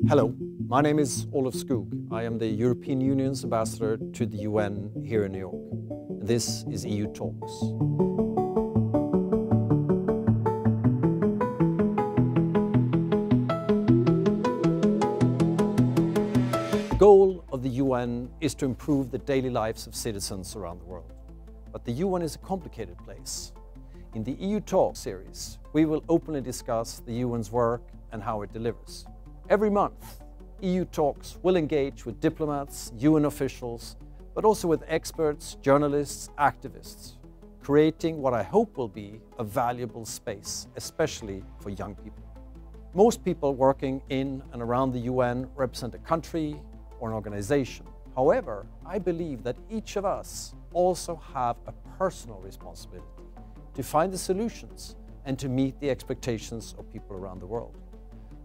Hello, my name is Olof Skog. I am the European Union's ambassador to the UN here in New York. This is EU Talks. The goal of the UN is to improve the daily lives of citizens around the world. But the UN is a complicated place. In the EU Talks series, we will openly discuss the UN's work and how it delivers. Every month, EU Talks will engage with diplomats, UN officials, but also with experts, journalists, activists, creating what I hope will be a valuable space, especially for young people. Most people working in and around the UN represent a country or an organization. However, I believe that each of us also have a personal responsibility to find the solutions and to meet the expectations of people around the world.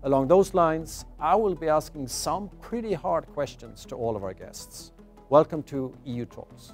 Along those lines, I will be asking some pretty hard questions to all of our guests. Welcome to EU Talks.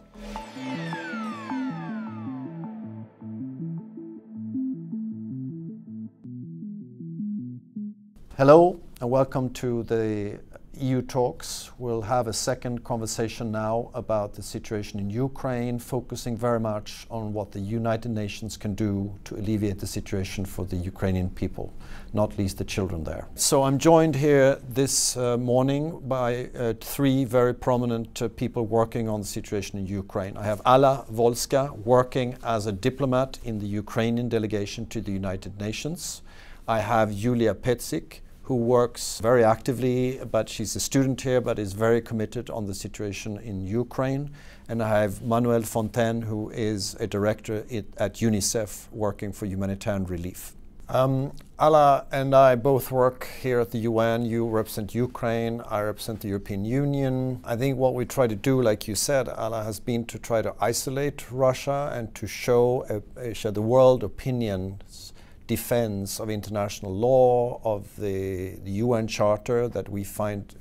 Hello and welcome to the EU Talks. We'll have a second conversation now about the situation in Ukraine, focusing very much on what the United Nations can do to alleviate the situation for the Ukrainian people, not least the children there. So I'm joined here this morning by three very prominent people working on the situation in Ukraine. I have Alla Volska, working as a diplomat in the Ukrainian delegation to the United Nations. I have Yuliya Petsyk, who works very actively, but she's a student here, but is very committed on the situation in Ukraine. And I have Manuel Fontaine, who is a director at UNICEF, working for humanitarian relief. Alla and I both work here at the UN. You represent Ukraine, I represent the European Union. I think what we try to do, like you said, Alla, has been to try to isolate Russia and to show the world opinions defense of international law, of the UN Charter that we find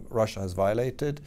Russia has violated.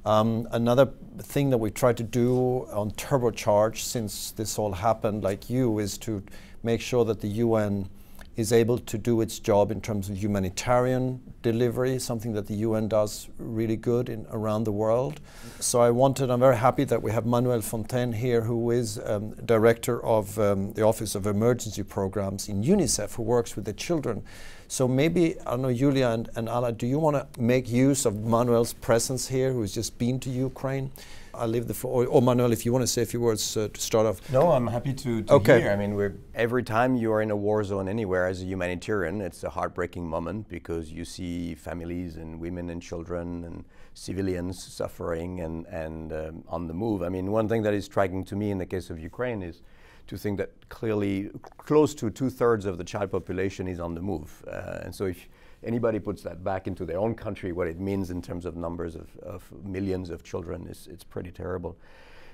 Another thing that we try to do on turbocharge since this all happened, like you, is to make sure that the UN is able to do its job in terms of humanitarian delivery, something that the UN does really good around the world. So I'm very happy that we have Manuel Fontaine here, who is director of the Office of Emergency Programs in UNICEF, who works with the children. So maybe, I don't know, Yuliya and Alla, do you want to make use of Manuel's presence here, who's just been to Ukraine? I'll leave the floor. Or Manuel, if you want to say a few words to start off. No, I'm happy to hear. I mean, every time you are in a war zone anywhere as a humanitarian, it's a heartbreaking moment because you see families and women and children and civilians suffering and on the move. I mean, one thing that is striking to me in the case of Ukraine is to think that clearly close to 2/3 of the child population is on the move. And so if anybody puts that back into their own country, what it means in terms of numbers of millions of children, it's pretty terrible.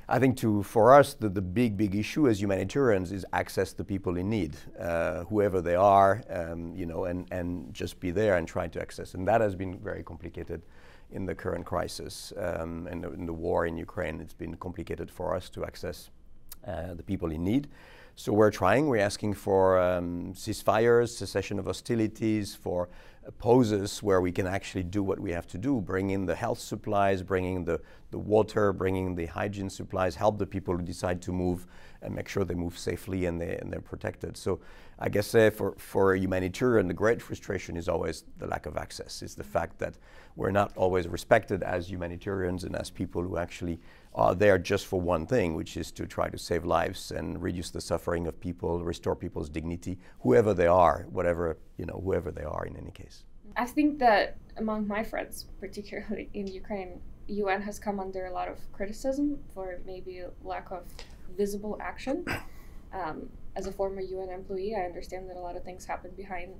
I think for us, the big issue as humanitarians is access to people in need, whoever they are, and just be there and try to access. And that has been very complicated in the current crisis and in the war in Ukraine. It's been complicated for us to access the people in need. So we're asking for ceasefires, cessation of hostilities, for pauses where we can actually do what we have to do, bring in the health supplies, bring in the water, bring in the hygiene supplies, help the people who decide to move and make sure they move safely and they're protected. So I guess for a humanitarian, the great frustration is always the lack of access. It's the fact that we're not always respected as humanitarians and as people who actually are there just for one thing, which is to try to save lives and reduce the suffering of people, restore people's dignity, whoever they are, whoever they are in any case. I think that among my friends, particularly in Ukraine, UN has come under a lot of criticism for maybe a lack of visible action. As a former UN employee, I understand that a lot of things happen behind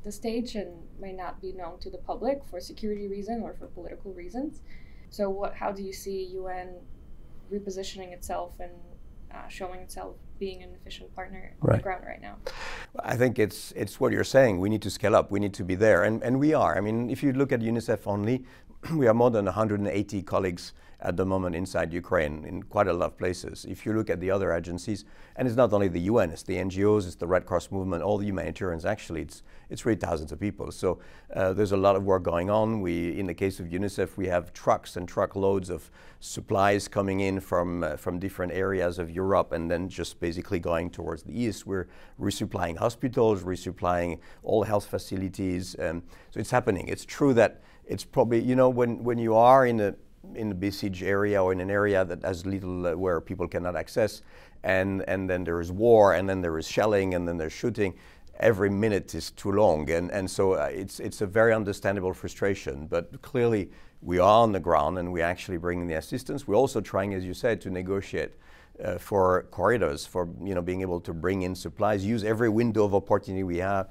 the stage and may not be known to the public for security reasons or for political reasons. So how do you see UN repositioning itself and showing itself being an efficient partner on the ground right now? I think it's what you're saying. We need to scale up. We need to be there. And we are. I mean, if you look at UNICEF only, we have more than 180 colleagues at the moment inside Ukraine in quite a lot of places. If you look at the other agencies, and it's not only the UN, it's the NGOs, it's the Red Cross movement, all the humanitarians, actually, it's really thousands of people. So there's a lot of work going on. In the case of UNICEF, we have trucks and truckloads of supplies coming in from different areas of Europe, and then just basically going towards the east. We're resupplying hospitals, resupplying all health facilities. So it's happening. It's true that it's probably, you know, when you are in a besieged area or in an area that has little where people cannot access, and then there is war, and then there is shelling, and then there's shooting, every minute is too long, and so it's a very understandable frustration. But clearly we are on the ground and we're actually bringing the assistance. We're also trying, as you said, to negotiate for corridors, for being able to bring in supplies, use every window of opportunity we have.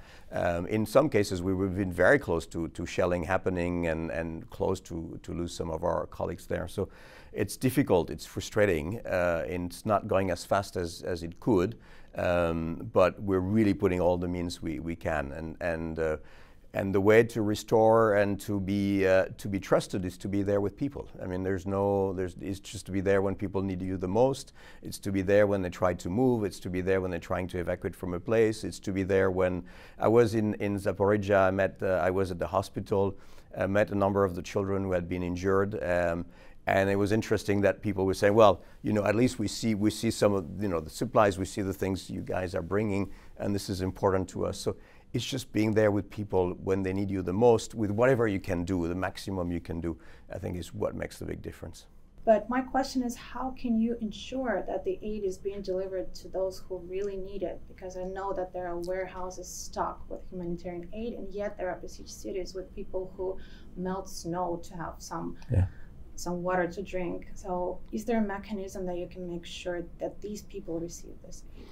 In some cases we've been very close to shelling happening and close to lose some of our colleagues there. So it's difficult, it's frustrating, and it's not going as fast as it could. But we're really putting all the means we can, and the way to restore and to be trusted is to be there with people. I mean, it's just to be there when people need you the most. It's to be there when they try to move. It's to be there when they're trying to evacuate from a place. It's to be there when I was in Zaporizhia. I was at the hospital. I met a number of the children who had been injured. And it was interesting that people were saying, well, at least we see some of, the supplies, we see the things you guys are bringing, and this is important to us. So it's just being there with people when they need you the most, with whatever you can do, the maximum you can do, I think is what makes the big difference. But my question is, how can you ensure that the aid is being delivered to those who really need it? Because I know that there are warehouses stocked with humanitarian aid, and yet there are besieged cities with people who melt snow to have some water to drink. So is there a mechanism that you can make sure that these people receive this aid?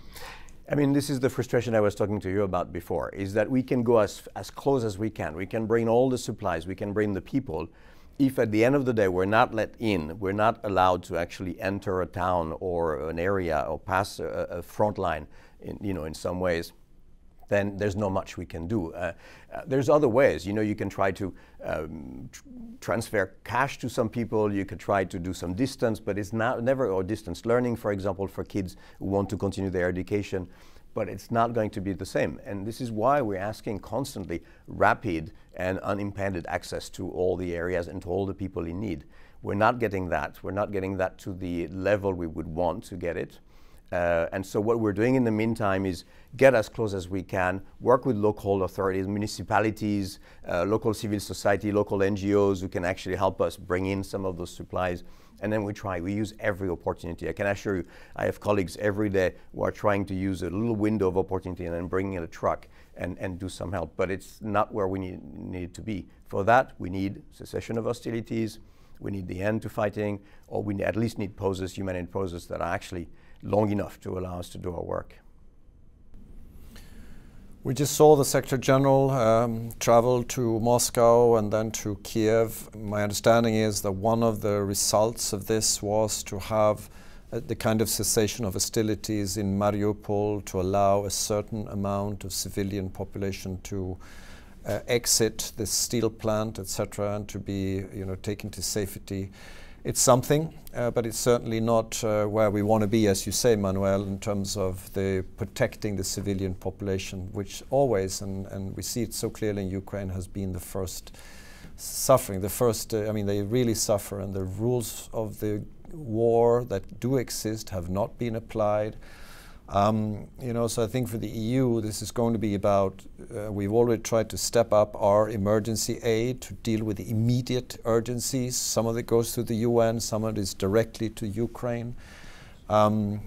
I mean, this is the frustration I was talking to you about before, is that we can go as close as we can. We can bring all the supplies, we can bring the people. If at the end of the day we're not let in, we're not allowed to actually enter a town or an area or pass a front line in some ways, then there's not much we can do. There's other ways. You can try to transfer cash to some people. You could try to do some distance, but it's never, or distance learning, for example, for kids who want to continue their education. But it's not going to be the same. And this is why we're asking constantly rapid and unimpeded access to all the areas and to all the people in need. We're not getting that. We're not getting that to the level we would want to get it. And so what we're doing in the meantime is get as close as we can, work with local authorities, municipalities, local civil society, local NGOs who can actually help us bring in some of those supplies. And then we use every opportunity. I can assure you, I have colleagues every day who are trying to use a little window of opportunity and then bring in a truck and do some help. But it's not where we need it to be. For that, we need cessation of hostilities, we need the end to fighting, or we at least need pauses, humanitarian pauses that are actually long enough to allow us to do our work. We just saw the Secretary General travel to Moscow and then to Kiev. My understanding is that one of the results of this was to have the kind of cessation of hostilities in Mariupol to allow a certain amount of civilian population to exit the steel plant, etc., and to be taken to safety. It's something, but it's certainly not where we want to be, as you say, Manuel, in terms of protecting the civilian population, which always, and we see it so clearly in Ukraine, has been the first suffering. They really suffer, and the rules of the war that do exist have not been applied. So I think for the EU, this is going to be about, we've already tried to step up our emergency aid to deal with the immediate urgencies. Some of it goes through the UN, some of it is directly to Ukraine, where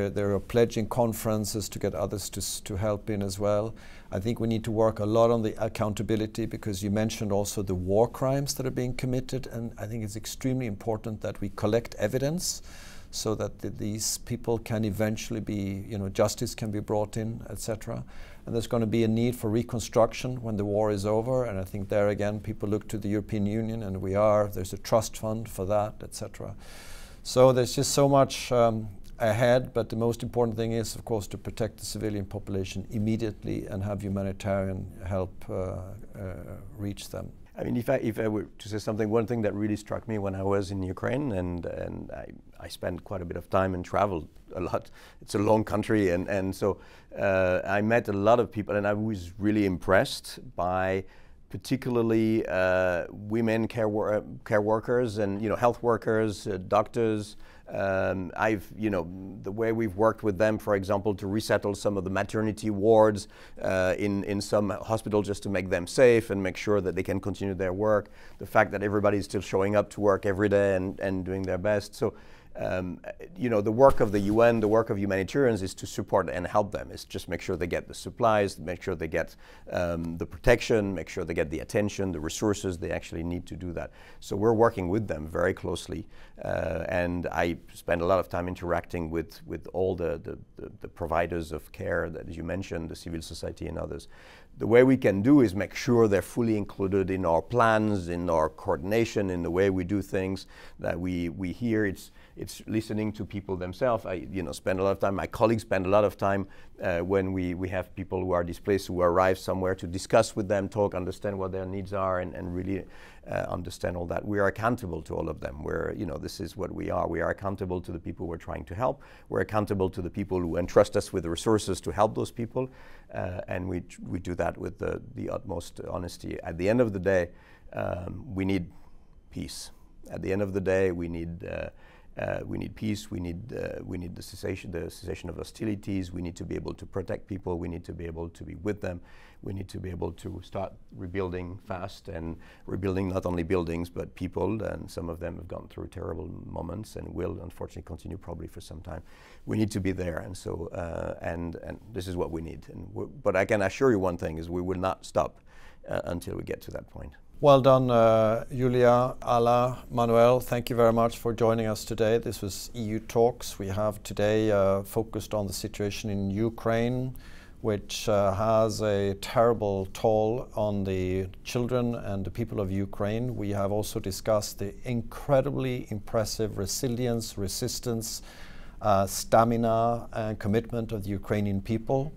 there are pledging conferences to get others to help in as well. I think we need to work a lot on the accountability, because you mentioned also the war crimes that are being committed, and I think it's extremely important that we collect evidence so that these people can eventually be, justice can be brought in, etc. And there's going to be a need for reconstruction when the war is over, and I think there again people look to the European Union, and there's a trust fund for that, etc. So there's just so much ahead, but the most important thing is, of course, to protect the civilian population immediately and have humanitarian help reach them. I mean, if I were to say something, one thing that really struck me when I was in Ukraine, and I spent quite a bit of time and traveled a lot. It's a long country, and so I met a lot of people, and I was really impressed by particularly women care workers and health workers, doctors. The way we've worked with them, for example, to resettle some of the maternity wards in some hospitals just to make them safe and make sure that they can continue their work. The fact that everybody's still showing up to work every day and doing their best. So, the work of the UN, the work of humanitarians is to support and help them. It's just make sure they get the supplies, make sure they get the protection, make sure they get the attention, the resources they actually need to do that. So we're working with them very closely. And I spend a lot of time interacting with all the providers of care that, as you mentioned, the civil society and others. The way we can do is make sure they're fully included in our plans, in our coordination, in the way we do things, that we hear. It's listening to people themselves. I spend a lot of time, my colleagues spend a lot of time when we have people who are displaced, who arrive somewhere, to discuss with them, talk, understand what their needs are, and really understand all that. We are accountable to all of them. This is what we are. We are accountable to the people we're trying to help. We're accountable to the people who entrust us with the resources to help those people. And we do that with the utmost honesty. At the end of the day, we need peace. At the end of the day, we need peace. We need the cessation of hostilities. We need to be able to protect people. We need to be able to be with them. We need to be able to start rebuilding fast, and rebuilding not only buildings but people. And some of them have gone through terrible moments and will unfortunately continue probably for some time. We need to be there, and so and this is what we need. But I can assure you one thing is we will not stop until we get to that point. Well done, Yuliya, Alla, Manuel. Thank you very much for joining us today. This was EU Talks. We have today focused on the situation in Ukraine, which has a terrible toll on the children and the people of Ukraine. We have also discussed the incredibly impressive resilience, resistance, stamina and commitment of the Ukrainian people.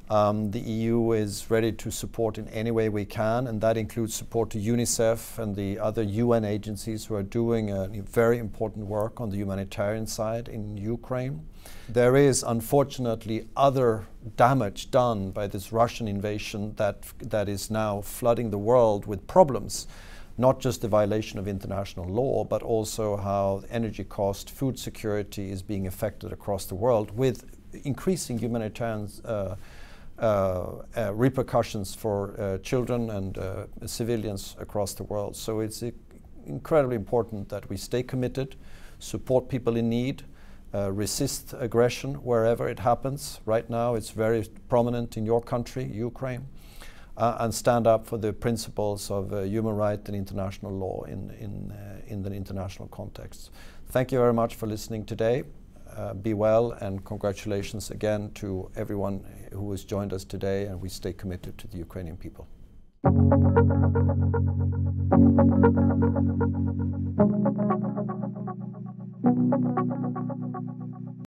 The EU is ready to support in any way we can, and that includes support to UNICEF and the other UN agencies who are doing very important work on the humanitarian side in Ukraine. There is unfortunately other damage done by this Russian invasion that is now flooding the world with problems. Not just the violation of international law, but also how energy cost, food security is being affected across the world, with increasing humanitarian repercussions for children and civilians across the world. So it's incredibly important that we stay committed, support people in need, resist aggression wherever it happens. Right now it's very prominent in your country, Ukraine, and stand up for the principles of human rights and international law in the international context. Thank you very much for listening today. Be well, and congratulations again to everyone who has joined us today, and we stay committed to the Ukrainian people.